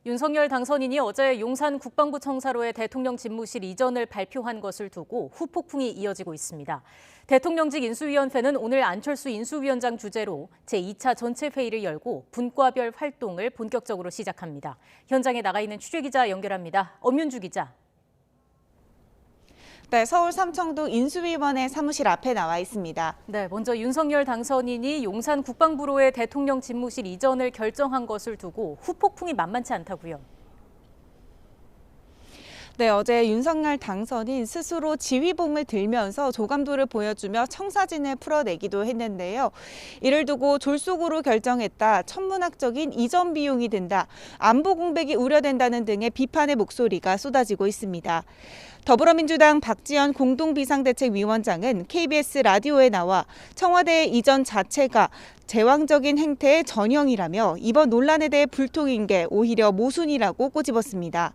윤석열 당선인이 어제 용산 국방부 청사로의 대통령 집무실 이전을 발표한 것을 두고 후폭풍이 이어지고 있습니다. 대통령직 인수위원회는 오늘 안철수 인수위원장 주재로 제2차 전체 회의를 열고 분과별 활동을 본격적으로 시작합니다. 현장에 나가 있는 취재기자 연결합니다. 엄윤주 기자. 네, 서울 삼청동 인수위원회 사무실 앞에 나와 있습니다. 네, 먼저 윤석열 당선인이 용산 국방부로의 대통령 집무실 이전을 결정한 것을 두고 후폭풍이 만만치 않다고요. 네, 어제 윤석열 당선인 스스로 지휘봉을 들면서 조감도를 보여주며 청사진을 풀어내기도 했는데요. 이를 두고 졸속으로 결정했다, 천문학적인 이전 비용이 든다, 안보 공백이 우려된다는 등의 비판의 목소리가 쏟아지고 있습니다. 더불어민주당 박지원 공동비상대책위원장은 KBS 라디오에 나와 청와대의 이전 자체가 제왕적인 행태의 전형이라며 이번 논란에 대해 불통인 게 오히려 모순이라고 꼬집었습니다.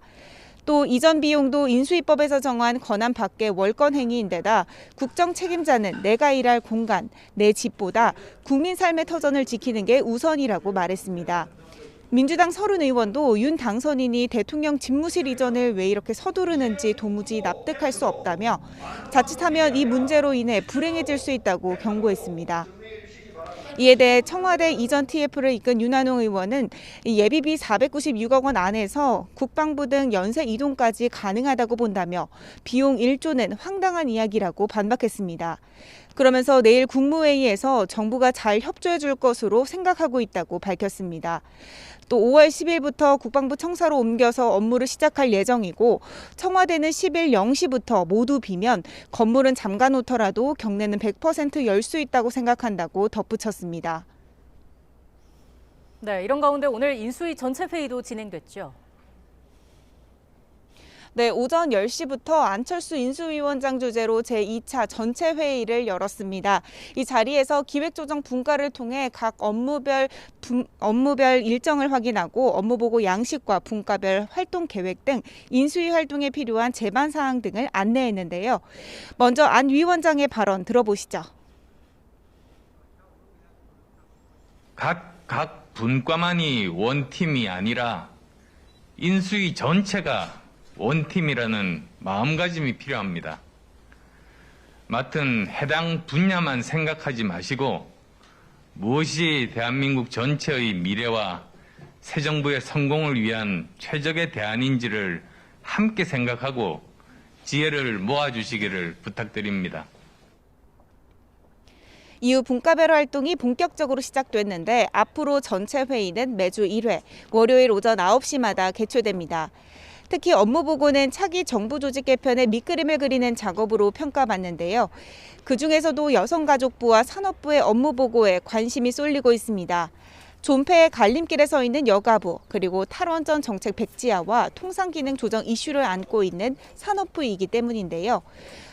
또 이전 비용도 인수위법에서 정한 권한 밖의 월권 행위인데다 국정 책임자는 내가 일할 공간, 내 집보다 국민 삶의 터전을 지키는 게 우선이라고 말했습니다. 민주당 서른 의원도 윤 당선인이 대통령 집무실 이전을 왜 이렇게 서두르는지 도무지 납득할 수 없다며 자칫하면 이 문제로 인해 불행해질 수 있다고 경고했습니다. 이에 대해 청와대 이전 TF를 이끈 윤한홍 의원은 예비비 496억 원 안에서 국방부 등 연쇄 이동까지 가능하다고 본다며 비용 1조는 황당한 이야기라고 반박했습니다. 그러면서 내일 국무회의에서 정부가 잘 협조해 줄 것으로 생각하고 있다고 밝혔습니다. 또 5월 10일부터 국방부 청사로 옮겨서 업무를 시작할 예정이고 청와대는 10일 0시부터 모두 비면 건물은 잠가 놓더라도 경내는 100% 열 수 있다고 생각한다고 덧붙였습니다. 네, 이런 가운데 오늘 인수위 전체 회의도 진행됐죠. 네, 오전 10시부터 안철수 인수위원장 주재로 제2차 전체 회의를 열었습니다. 이 자리에서 기획조정 분과를 통해 각 업무별 일정을 확인하고 업무보고 양식과 분과별 활동 계획 등 인수위 활동에 필요한 제반 사항 등을 안내했는데요. 먼저 안 위원장의 발언 들어보시죠. 각 분과만이 원팀이 아니라 인수위 전체가 원팀이라는 마음가짐이 필요합니다. 맡은 해당 분야만 생각하지 마시고 무엇이 대한민국 전체의 미래와 새 정부의 성공을 위한 최적의 대안인지를 함께 생각하고 지혜를 모아주시기를 부탁드립니다. 이후 분과별 활동이 본격적으로 시작됐는데 앞으로 전체 회의는 매주 1회, 월요일 오전 9시마다 개최됩니다. 특히 업무보고는 차기 정부 조직 개편의 밑그림을 그리는 작업으로 평가받는데요. 그중에서도 여성가족부와 산업부의 업무보고에 관심이 쏠리고 있습니다. 존폐의 갈림길에 서 있는 여가부, 그리고 탈원전 정책 백지화와 통상기능 조정 이슈를 안고 있는 산업부이기 때문인데요.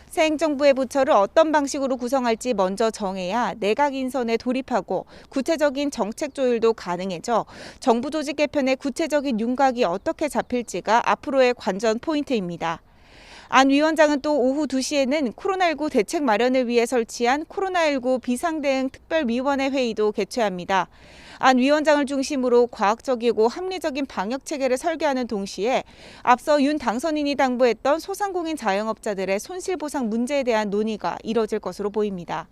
새 행정부의 부처를 어떤 방식으로 구성할지 먼저 정해야 내각 인선에 돌입하고 구체적인 정책 조율도 가능해져 정부 조직 개편의 구체적인 윤곽이 어떻게 잡힐지가 앞으로의 관전 포인트입니다. 안 위원장은 또 오후 2시에는 코로나19 대책 마련을 위해 설치한 코로나19 비상대응 특별위원회 회의도 개최합니다. 안 위원장을 중심으로 과학적이고 합리적인 방역 체계를 설계하는 동시에 앞서 윤 당선인이 당부했던 소상공인 자영업자들의 손실보상 문제에 대한 논의가 이뤄질 것으로 보입니다.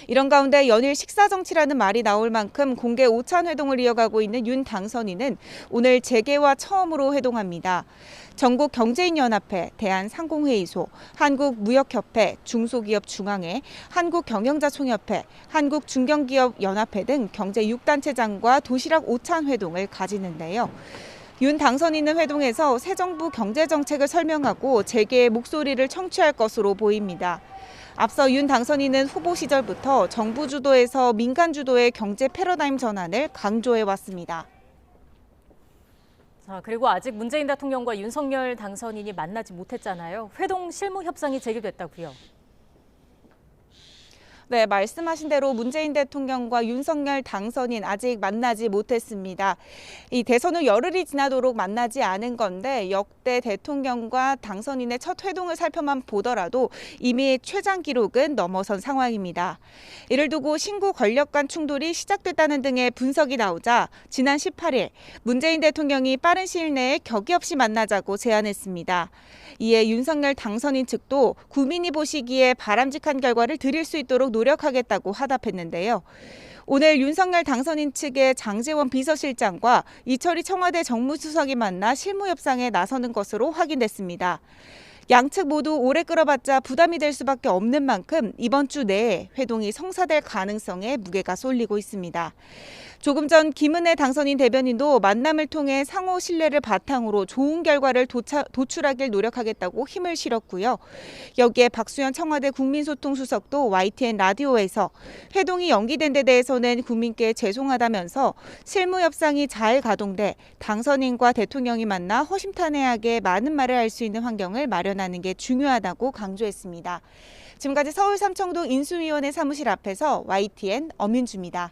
이런 가운데 연일 식사정치라는 말이 나올 만큼 공개 오찬 회동을 이어가고 있는 윤 당선인은 오늘 재계와 처음으로 회동합니다. 전국경제인연합회, 대한상공회의소, 한국무역협회, 중소기업중앙회, 한국경영자총협회, 한국중견기업연합회 등 경제 6단체장과 도시락 오찬 회동을 가지는데요. 윤 당선인은 회동에서 새 정부 경제정책을 설명하고 재계의 목소리를 청취할 것으로 보입니다. 앞서 윤 당선인은 후보 시절부터 정부 주도에서 민간 주도의 경제 패러다임 전환을 강조해 왔습니다. 자, 그리고 아직 문재인 대통령과 윤석열 당선인이 만나지 못했잖아요. 회동 실무 협상이 재개됐다고요. 네, 말씀하신 대로 문재인 대통령과 윤석열 당선인 아직 만나지 못했습니다. 이 대선 후 열흘이 지나도록 만나지 않은 건데 역대 대통령과 당선인의 첫 회동을 살펴만 보더라도 이미 최장 기록은 넘어선 상황입니다. 이를 두고 신구 권력 간 충돌이 시작됐다는 등의 분석이 나오자 지난 18일 문재인 대통령이 빠른 시일 내에 격의 없이 만나자고 제안했습니다. 이에 윤석열 당선인 측도 국민이 보시기에 바람직한 결과를 드릴 수 있도록 노력하겠다고 화답했는데요. 오늘 윤석열 당선인 측의 장제원 비서실장과 이철희 청와대 정무수석이 만나 실무 협상에 나서는 것으로 확인됐습니다. 양측 모두 오래 끌어봤자 부담이 될 수밖에 없는 만큼 이번 주 내에 회동이 성사될 가능성에 무게가 쏠리고 있습니다. 조금 전 김은혜 당선인 대변인도 만남을 통해 상호 신뢰를 바탕으로 좋은 결과를 도출하길 노력하겠다고 힘을 실었고요. 여기에 박수현 청와대 국민소통수석도 YTN 라디오에서 회동이 연기된 데 대해서는 국민께 죄송하다면서 실무 협상이 잘 가동돼 당선인과 대통령이 만나 허심탄회하게 많은 말을 할 수 있는 환경을 마련하는 게 중요하다고 강조했습니다. 지금까지 서울 삼청동 인수위원회 사무실 앞에서 YTN 엄윤주입니다.